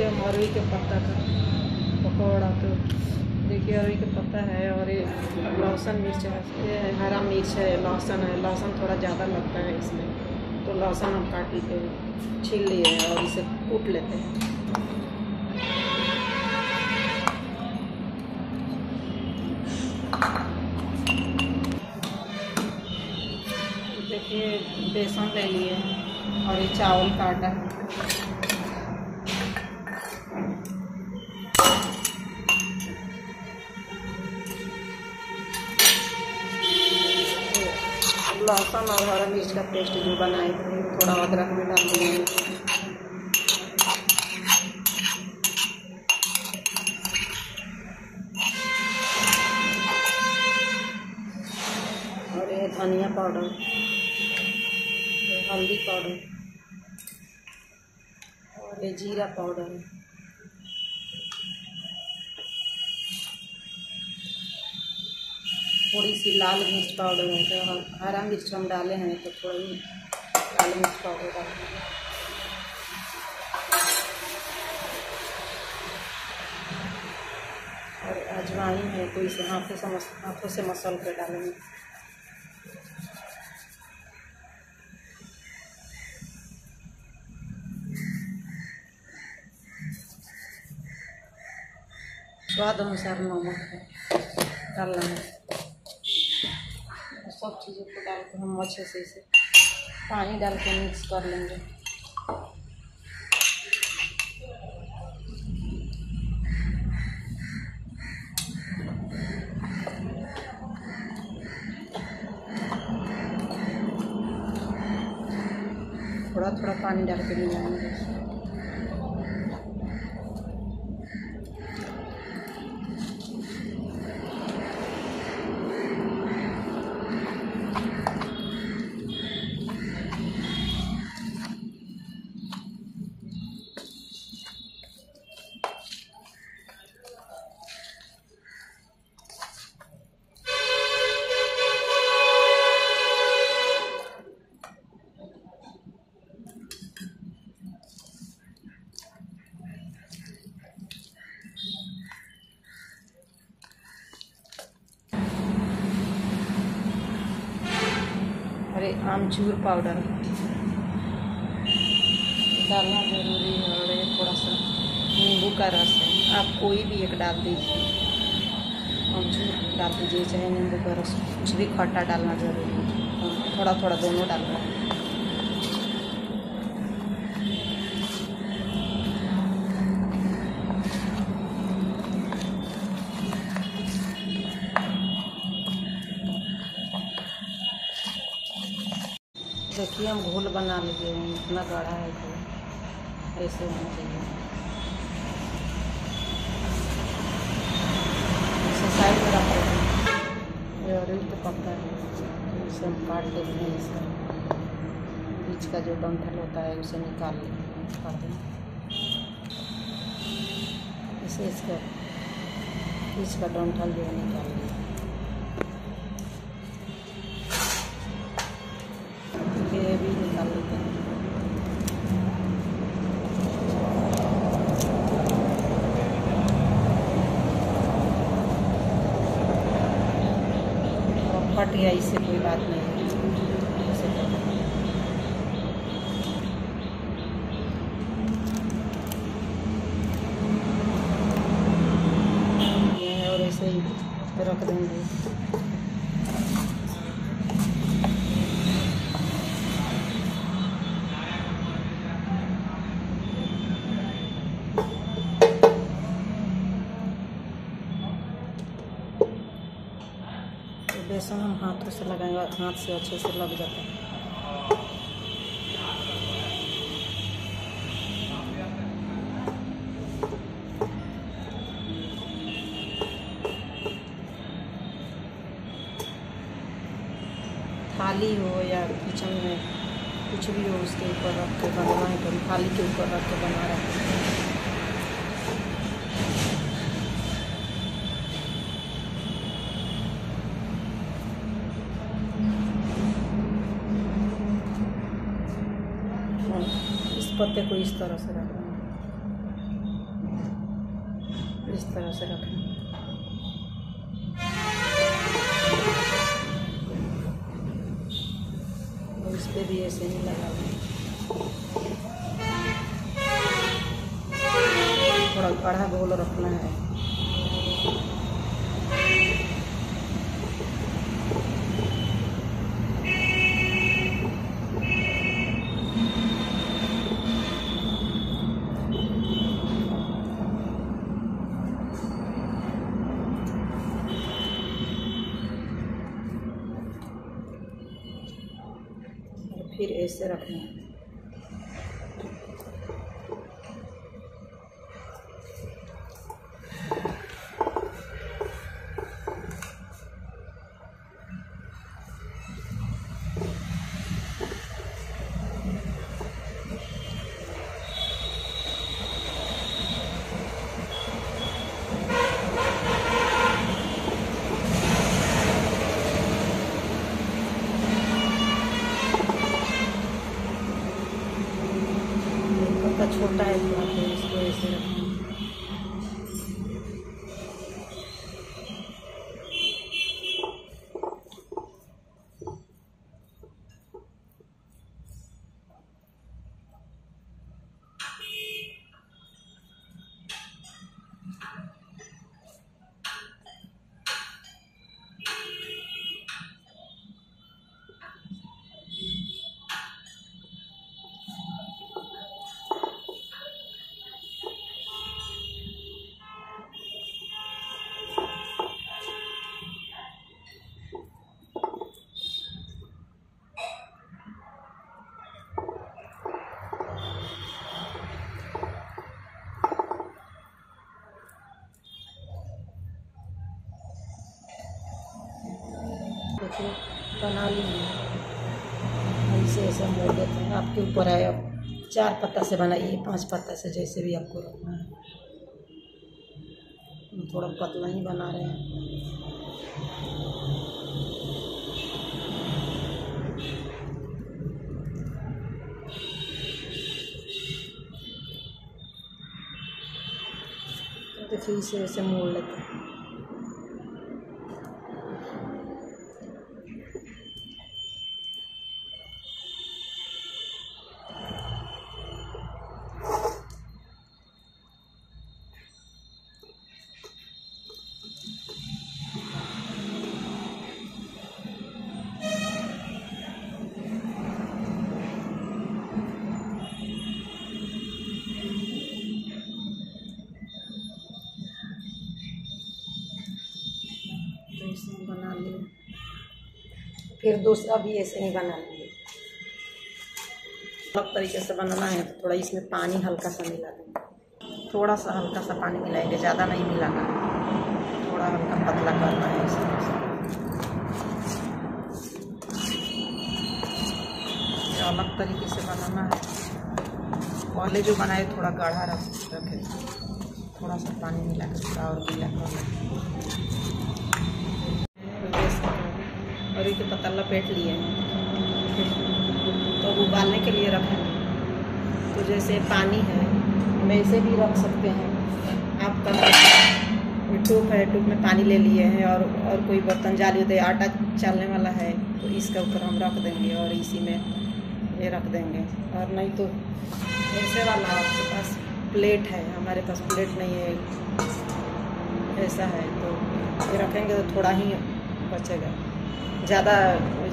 लीजिए हम अरबी के पत्ता का पकौड़ा। तो देखिए अरबी के पत्ता है और ये लहसुन मिर्च है, ये हरा मिर्च है, लहसुन है। लहसुन थोड़ा ज़्यादा लगता है इसमें, तो लहसुन हम काट के छील लिए हैं और इसे कूट लेते हैं। देखिए बेसन ले लिए और ये चावल काटा है। लहसुन और हरा मिर्च का पेस्ट जो बनाए थे थोड़ा अदरक में डाल दिए। और ये धनिया पाउडर, हल्दी पाउडर और ये जीरा पाउडर है। थोड़ी सी लाल मिर्च पाउडर है, तो हरा मिर्च हम डाले हैं तो थोड़ी लाल मिर्च पाउडर डालेंगे। और अजवाइन है तो इसे हाथों से मसल कर डालेंगे। स्वाद अनुसार नमक है डालना है। सब चीज़ों को डाल कर हम अच्छे से इसे पानी डाल के मिक्स कर लेंगे। थोड़ा थोड़ा पानी डाल के मिलाएंगे। अरे आमचूर पाउडर डालना ज़रूरी है। और ये थोड़ा सा नींबू का रस है, आप कोई भी एक डाल दीजिए। आमचूर डाल दीजिए चाहे नींबू का रस, कुछ भी खट्टा डालना ज़रूरी है। थोड़ा थोड़ा दोनों डाल रहा है। देखिए हम घोल बना लिए हैं, इतना गाढ़ा है घोल, ऐसे होना चाहिए। इसे साइड में रख देते हैं। ये अरबी का पत्ता है, तो इसे हम काट लेते हैं। इसका बीच का जो डंठल होता है उसे निकाल दें। इसे इसका बीच का डंठल जो है निकाल लें। ये भी निकाल लेते हैं। और फट गया, इससे कोई बात नहीं है। ये और ऐसे ही रख देंगे। बेसन हम हाथों से लगाएंगे, हाथ से अच्छे से लग जाता है। थाली हो या किचन में कुछ भी हो, उसके ऊपर रख के बनना है। तो थाली के ऊपर रख के बना रखते हैं। इस पत्ते को इस तरह से रख देंगे। इस तरह से रखें। और इस पर भी ऐसे ही लगा लें। थोड़ा गाढ़ा गोल रखना है। फिर ऐसे रखना है। छोटा है थोड़ा, तो इसको ऐसे रखें। देखिए बना लीजिए, ऐसे ऐसे मोड़ देते हैं। आपके ऊपर है, अब 4 पत्ता से बनाइए, 5 पत्ता से, जैसे भी आपको रखना है। थोड़ा पतला ही बना रहे हैं। देखिए इसे ऐसे मोड़ लेते हैं। ऐसे बना लिए, फिर दूसरा भी ऐसे ही बना लिए। अलग तरीके से बनाना है तो थोड़ा इसमें पानी हल्का सा मिला देंगे। थोड़ा सा हल्का सा पानी मिलाएंगे, ज़्यादा नहीं मिलाना, थोड़ा हल्का पतला करना है इस तरह से। अलग तरीके से बनाना है। पहले जो बनाए थोड़ा गाढ़ा रखे, थोड़ा सा पानी मिला के थोड़ा और गीला कर लें। और ये पत्ता लपेट लिए हैं, तो उबालने के लिए रखेंगे। तो जैसे पानी है, वैसे भी रख सकते हैं। आपका टूप है, टूप में पानी ले लिए हैं, और कोई बर्तन जाली होते आटा चालने वाला है, तो इसके ऊपर हम रख देंगे और इसी में ये रख देंगे। और नहीं तो ऐसे वाला आपके पास प्लेट है, हमारे पास प्लेट नहीं है, ऐसा है, तो ये रखेंगे तो थोड़ा ही बचेगा, ज़्यादा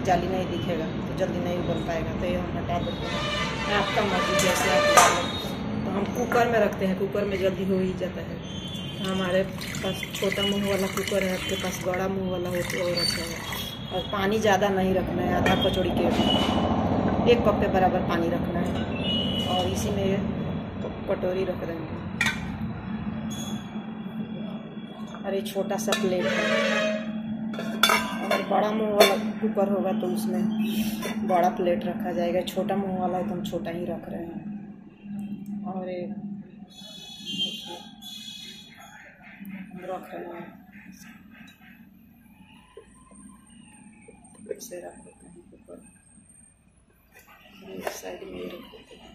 जाली नहीं दिखेगा, तो जल्दी नहीं उबल पाएगा। तो ये हम हटा देते हैं। आपका मर्जी जैसे आप, तो हम कुकर में रखते हैं, कुकर में जल्दी हो ही जाता है। तो हमारे पास छोटा मुंह वाला कुकर है, आपके पास बड़ा मुंह वाला हो तो और अच्छा है। और पानी ज़्यादा नहीं रखना है, आधा कचौड़ी के 1 कप के बराबर पानी रखना है। और इसी में कटोरी रख देंगे। और ये छोटा सा प्लेट है। अगर बड़ा मुंह वाला कुकर होगा तो उसमें बड़ा प्लेट रखा जाएगा, छोटा मुंह वाला है तो हम छोटा ही रख रहे हैं। और एक रख रहे हैं, इसे रख देते हैं कुकर, एक साइड में रख देते हैं।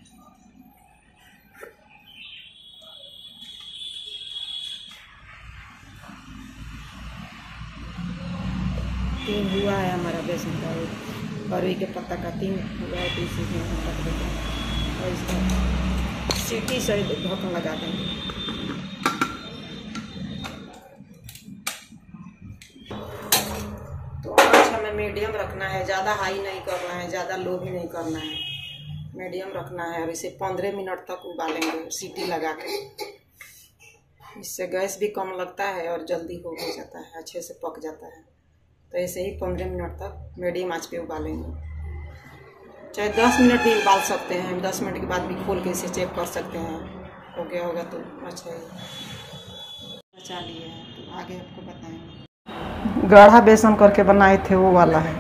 कटिंग हुआ है हमारा बेसन का, अरबी के पत्ता कटिंग हुआ है, तो इसी में हम रख देते हैं और इसका सीटी से ढक्कन लगा देंगे। तो आँच हमें मीडियम रखना है, ज़्यादा हाई नहीं करना है, ज़्यादा लो भी नहीं करना है, मीडियम रखना है। और इसे 15 मिनट तक उबालेंगे सीटी लगा के। इससे गैस भी कम लगता है और जल्दी हो भी जाता है, अच्छे से पक जाता है। तो ऐसे ही 15 मिनट तक मीडियम आंच पे उबालेंगे। चाहे 10 मिनट भी उबाल सकते हैं, 10 मिनट के बाद भी खोल के इसे चेक कर सकते हैं, हो गया होगा तो अच्छा ही। बचा लिए हैं तो आगे आपको बताएंगे। गाढ़ा बेसन करके बनाए थे वो वाला है,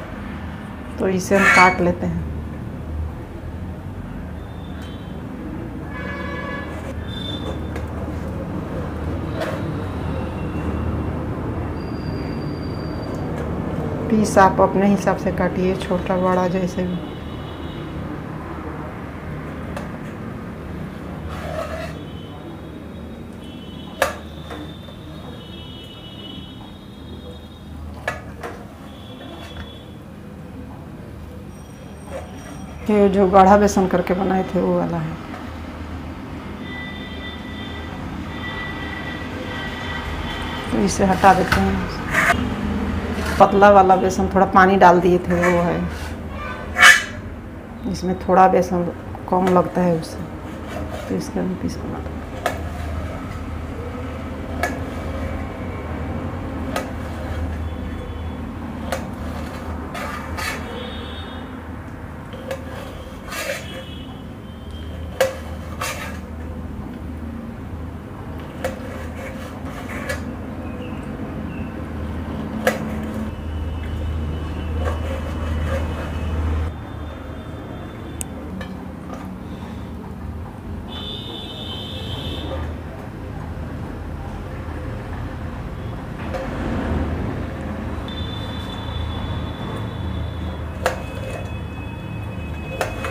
तो इसे हम काट लेते हैं। पीस आप अपने हिसाब से काटिए, छोटा बड़ा जैसे भी। ये जो गाढ़ा बेसन करके बनाए थे वो वाला है। तो इसे हटा देते हैं। पतला वाला बेसन थोड़ा पानी डाल दिए थे वो है, इसमें थोड़ा बेसन कम लगता है उससे, तो इसका भी पीस बना दो।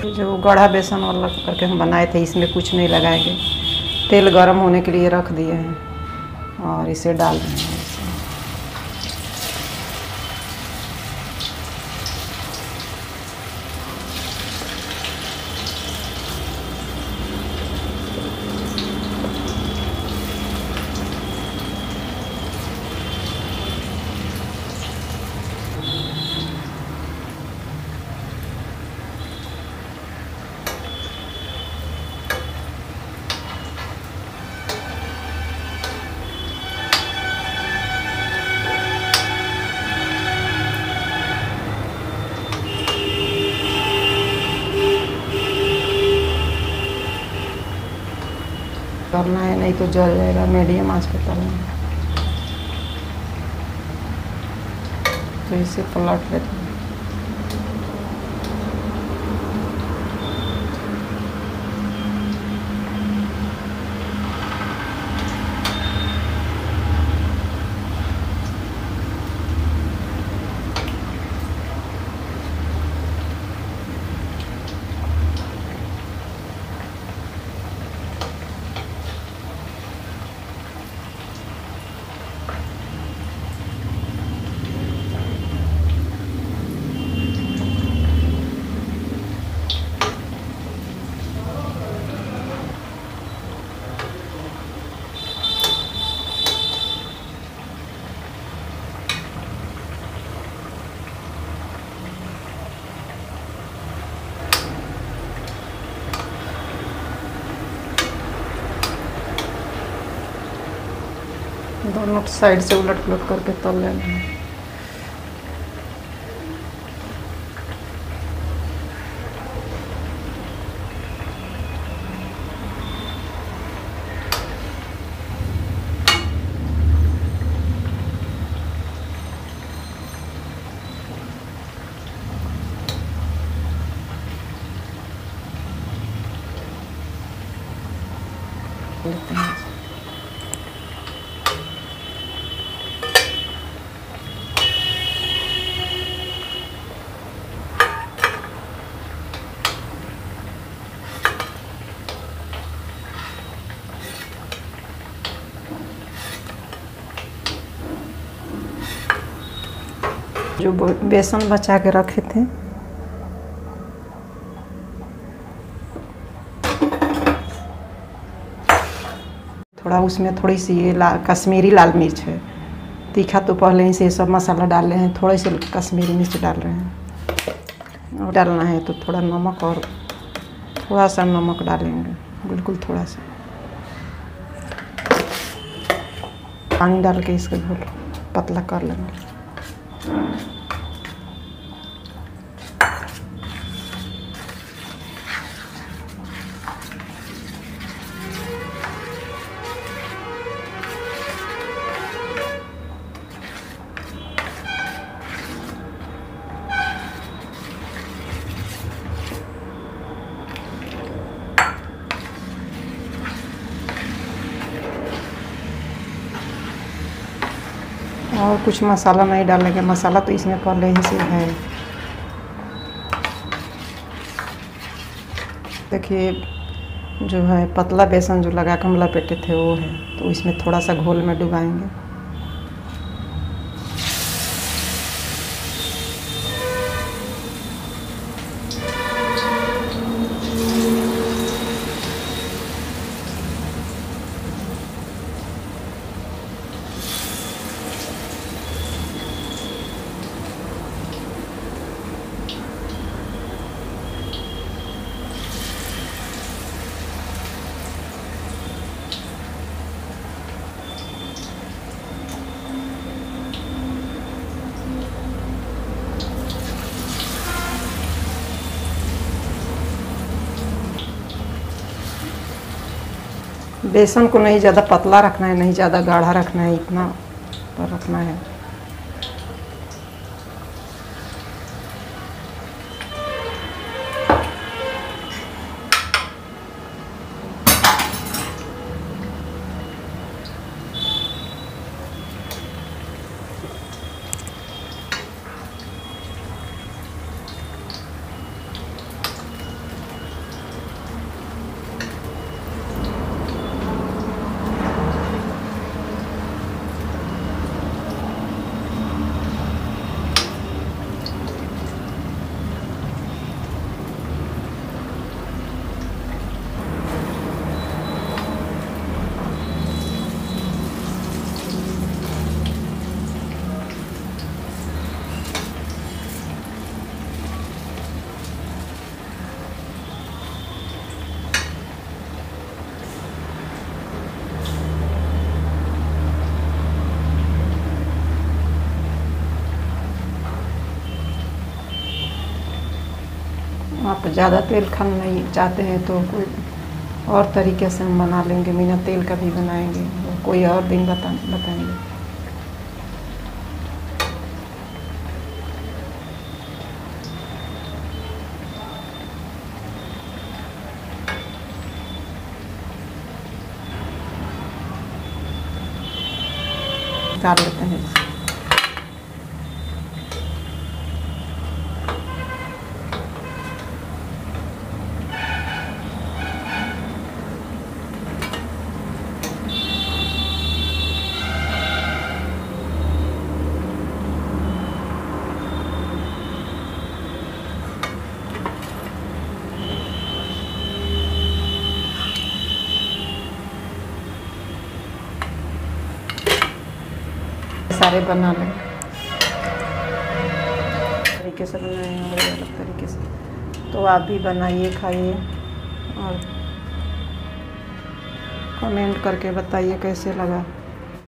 जो गाढ़ा बेसन वाला करके हम बनाए थे, इसमें कुछ नहीं लगाएंगे। तेल गरम होने के लिए रख दिए हैं और इसे डाल देंगे। करना है, नहीं तो जल जाएगा। मीडियम आंच पे तलना है। तो इसे पलट लेते हैं। दोनों साइड से उलट पुलट करके तल लेना है। लेते हैं। जो बेसन बचा के रखे थे थोड़ा उसमें थोड़ी सी ये कश्मीरी लाल मिर्च है। तीखा तो पहले ही से सब मसाला डाले हैं, थोड़े से कश्मीरी मिर्च डाल रहे हैं। और डालना है तो थोड़ा नमक और थोड़ा सा नमक डालेंगे, बिल्कुल थोड़ा सा पानी डाल के इसको घोल पतला कर लेंगे। और कुछ मसाला नहीं डालेंगे, मसाला तो इसमें पहले ही से है। देखिए जो है पतला बेसन जो लगा के हम लपेटे थे वो है, तो इसमें थोड़ा सा घोल में डुबाएंगे। बेसन को नहीं ज़्यादा पतला रखना है, नहीं ज़्यादा गाढ़ा रखना है, इतना पर रखना है। आप ज़्यादा तेल खाना नहीं चाहते हैं तो कोई और तरीके से हम बना लेंगे, बिना तेल का भी बनाएंगे, कोई और दिन बताएंगे। निकाल लेते हैं। सारे बना लें तरीके से बनाए हैं और अलग तरीके से, तो आप भी बनाइए, खाइए और कमेंट करके बताइए कैसे लगा।